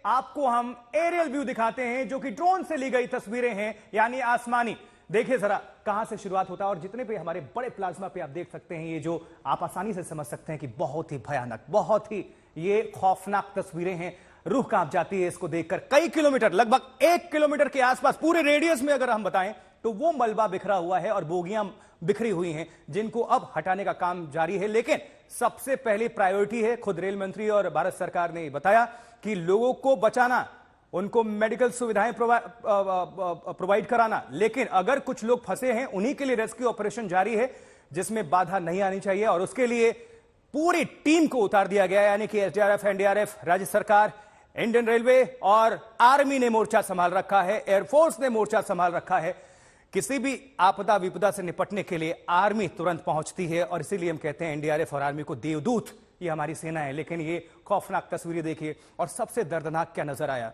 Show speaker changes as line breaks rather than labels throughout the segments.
आपको हम aerial view दिखाते हैं, जो कि ड्रोन से ली गई तस्वीरें हैं, यानी आसमानी। देखिए जरा कहां से शुरुआत होता है, और जितने पे हमारे बड़े प्लाज्मा पे आप देख सकते हैं, ये जो आप आसानी से समझ सकते हैं कि बहुत ही भयानक, बहुत ही ये खौफनाक तस्वीरें हैं। रूह कांप जाती है इसको देखकर। कई किलोमीटर, लगभग 1 किलोमीटर के आसपास पूरे रेडियस में अगर हम बताएं तो वो मलबा बिखरा हुआ है और बोगियां बिखरी हुई हैं, जिनको अब हटाने का काम जारी है। लेकिन सबसे पहली प्रायोरिटी है, खुद रेल मंत्री और भारत सरकार ने बताया कि लोगों को बचाना, उनको मेडिकल सुविधाएं प्रोवाइड कराना। लेकिन अगर कुछ लोग फंसे हैं, उन्हीं के लिए रेस्क्यू ऑपरेशन जारी है, जिसमें बाधा नहीं आनी चाहिए, और उसके लिए पूरी टीम को उतार दिया गया है। यानी कि एसडीआरएफ, एनडीआरएफ, राज्य सरकार, इंडियन रेलवे और आर्मी ने मोर्चा संभाल रखा है, एयरफोर्स ने मोर्चा संभाल रखा है। किसी भी आपदा विपदा से निपटने के लिए आर्मी तुरंत पहुंचती है, और इसीलिए हम कहते हैं एनडीआरएफ और आर्मी को देवदूत, ये हमारी सेना है। लेकिन ये खौफनाक तस्वीरें देखिए, और सबसे दर्दनाक क्या नजर आया,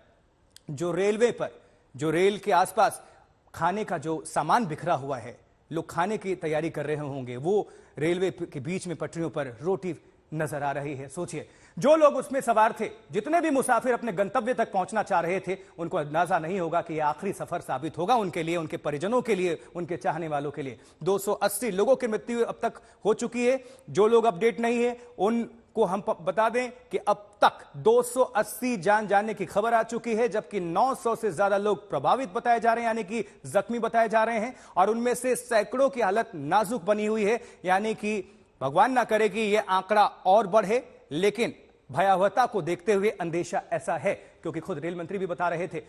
जो रेलवे पर, जो रेल के आसपास खाने का जो सामान बिखरा हुआ है, लोग खाने की तैयारी कर रहे होंगे, वो रेलवे के बीच में पटरियों पर रोटी नजर आ रही है। सोचिए, जो लोग उसमें सवार थे, जितने भी मुसाफिर अपने गंतव्य तक पहुंचना चाह रहे थे, उनको अंदाजा नहीं होगा कि यह आखिरी सफर साबित होगा उनके लिए, उनके परिजनों के लिए, उनके चाहने वालों के लिए। 280 लोगों की मृत्यु अब तक हो चुकी है। जो लोग अपडेट नहीं है उनको हम बता दें कि अब तक 280 जान जाने की खबर आ चुकी है, जबकि 900 से ज्यादा लोग प्रभावित बताए जा रहे हैं, यानी कि जख्मी बताए जा रहे हैं, और उनमें से सैकड़ों की हालत नाजुक बनी हुई है। यानी कि भगवान ना करे कि यह आंकड़ा और बढ़े, लेकिन भयावहता को देखते हुए अंदेशा ऐसा है, क्योंकि खुद रेल मंत्री भी बता रहे थे।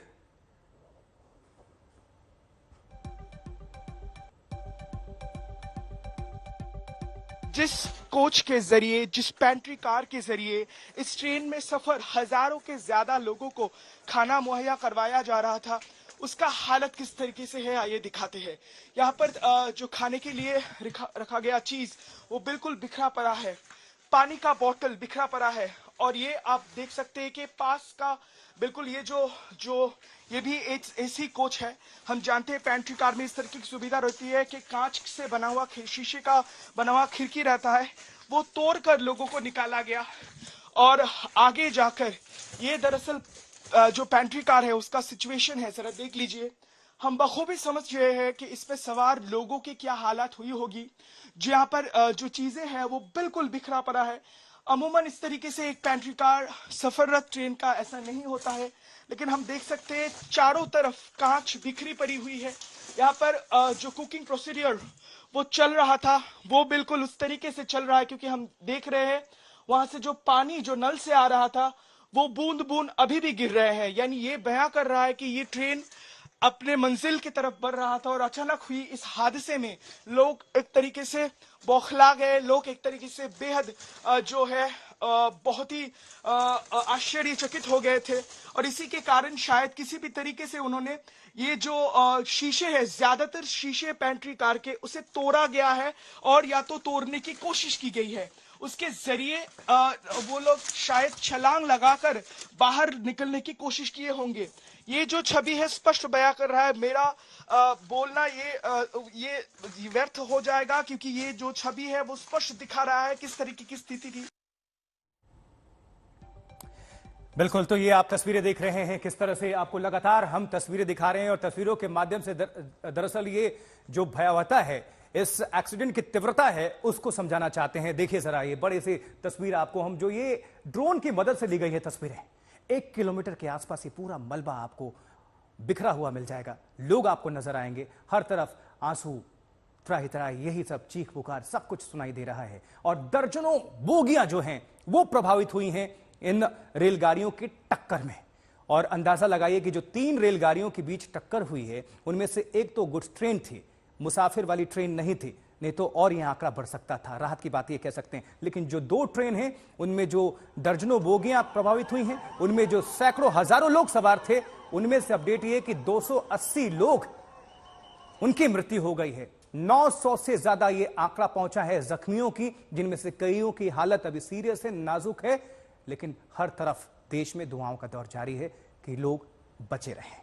जिस कोच के जरिए, जिस पेंट्री कार के जरिए इस ट्रेन में सफर हजारों के ज्यादा लोगों को खाना मुहैया करवाया जा रहा था, उसका हालत किस तरीके से है आइए दिखाते हैं। यहाँ पर जो खाने के लिए रखा गया चीज वो बिल्कुल बिखरा पड़ा है, पानी का बोतल बिखरा पड़ा है, और ये आप देख सकते हैं कि पास का बिल्कुल ये भी एक ऐसी कोच है। हम जानते हैं पेंट्री कार में इस तरह की सुविधा रहती है कि कांच से बना हुआ, शीशे का बना हुआ खिड़की रहता है, वो तोड़कर लोगों को निकाला गया। और आगे जाकर ये दरअसल जो पेंट्री कार है उसका सिचुएशन है, जरा देख लीजिए। हम बखूबी समझ रहे हैं कि इसमें सवार लोगों की क्या हालत हुई होगी। जहाँ पर जो चीजें हैं वो बिल्कुल बिखरा पड़ा है। अमूमन इस तरीके से एक पेंट्री कार, सफररत ट्रेन का ऐसा नहीं होता है, लेकिन हम देख सकते हैं चारों तरफ कांच बिखरी पड़ी हुई है। यहाँ पर जो कुकिंग प्रोसीडियर वो चल रहा था, वो बिल्कुल उस तरीके से चल रहा है, क्योंकि हम देख रहे हैं वहां से जो पानी जो नल से आ रहा था वो बूंद बूंद अभी भी गिर रहे हैं। यानी ये बयां कर रहा है कि ये ट्रेन अपने मंजिल की तरफ बढ़ रहा था, और अचानक हुई इस हादसे में लोग एक तरीके से बौखला गए, लोग एक तरीके से बेहद जो है बहुत ही आश्चर्यचकित हो गए थे। और इसी के कारण शायद किसी भी तरीके से उन्होंने ये जो शीशे है, ज्यादातर शीशे पेंट्री कार के, उसे तोड़ा गया है, और या तो तोड़ने की कोशिश की गई है। उसके जरिए वो लोग शायद छलांग लगाकर बाहर निकलने की कोशिश किए होंगे। ये जो छवि है स्पष्ट बयां कर रहा है, मेरा बोलना ये व्यर्थ हो जाएगा, क्योंकि ये जो छवि है वो स्पष्ट दिखा रहा है किस तरीके की स्थिति थी।
बिल्कुल, तो ये आप तस्वीरें देख रहे हैं, किस तरह से आपको लगातार हम तस्वीरें दिखा रहे हैं, और तस्वीरों के माध्यम से दरअसल ये जो भयावहता है, इस एक्सीडेंट की तीव्रता है, उसको समझाना चाहते हैं। देखिए जरा ये बड़ी सी तस्वीर आपको हम, जो ये ड्रोन की मदद से ली गई है तस्वीरें, 1 किलोमीटर के आसपास ये पूरा मलबा आपको बिखरा हुआ मिल जाएगा। लोग आपको नजर आएंगे, हर तरफ आंसू, त्राही त्राही, यही सब चीख पुकार सब कुछ सुनाई दे रहा है। और दर्जनों बोगियां जो हैं वो प्रभावित हुई हैं इन रेलगाड़ियों की टक्कर में। और अंदाजा लगाइए कि जो 3 रेलगाड़ियों के बीच टक्कर हुई है, उनमें से एक तो गुड्स ट्रेन थी, मुसाफिर वाली ट्रेन नहीं थी, नहीं तो और यह आंकड़ा बढ़ सकता था। राहत की बात ये कह सकते हैं। लेकिन जो 2 ट्रेन हैं, उनमें जो दर्जनों बोगियां प्रभावित हुई हैं, उनमें जो सैकड़ों हजारों लोग सवार थे, उनमें से अपडेट ये कि 280 लोग, उनकी मृत्यु हो गई है। 900 से ज्यादा ये आंकड़ा पहुंचा है जख्मियों की, जिनमें से कईयों की हालत अभी सीरियस है, नाजुक है। लेकिन हर तरफ देश में दुआओं का दौर जारी है कि लोग बचे रहें।